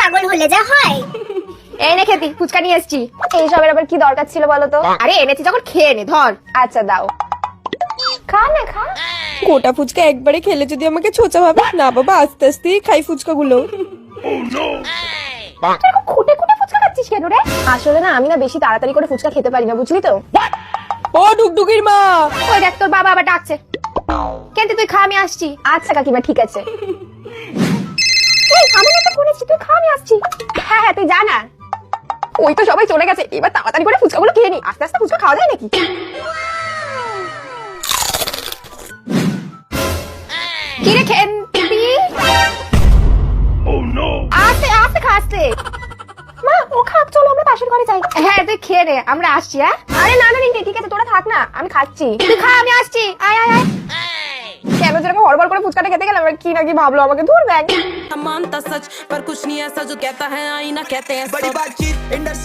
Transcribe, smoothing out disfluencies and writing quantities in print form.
পাগল হলে যা হয়। এই নে খেতি, ফুচকা নিয়ে এসেছি। এইসবের আবার কি দরকার ছিল বলো তো? আরে এনেছি যখন খেয়ে নে, ধর। আচ্ছা দাও, খা না খা। গোটা ফুচকা একবারে খেলে যদি আমাকে ছোচা ভাবে না বাবা, আস্তে আস্তে খাই ফুচকা গুলো। খুঁটে খুঁটে ফুচকা খাচ্ছিস কেন রে? আসলে না আমি না বেশি তাড়াতাড়ি করে ফুচকা খেতে পারি না, বুঝলি তো। ও ডুগডুগির মা, ওই দেখ তোর বাবা আবার ডাকছে। কেন তুই খা, আমি আসছি। আচ্ছা কাকিমা ঠিক আছে। এই আমি না তো বলেছি তুই খা, আমি আসছি। হ্যাঁ হ্যাঁ তুই যা না। ওই তো সবাই চলে গেছে, এবার তাড়াতাড়ি করে ফুচকাগুলো খেয়ে নি। আস্তে আস্তে ফুচকা খাওয়া যায় নাকি? কি রে খেন্তি? আস্তে আস্তে খা, আস্তে। মা ও খাক, চলো আমরা পাশের ঘরে যাই। হ্যাঁ তুই খেয়ে নে, আমরা আসছি। হ্যাঁ আরে না না রিঙ্কি, ঠিক আছে তোরা থাক না, আমি খাচ্ছি। তুই খা, আমি আসছি। আয় আয় আয়। কেন যেরকম হড়বড় করে ফুচকাটা খেতে গেলাম, কি নাকি ভাবলো আমাকে। দূর ব্যাগ। मानता सच पर कुछ नहीं ऐसा जो कहता है आईना कहते हैं बड़ी बातचीत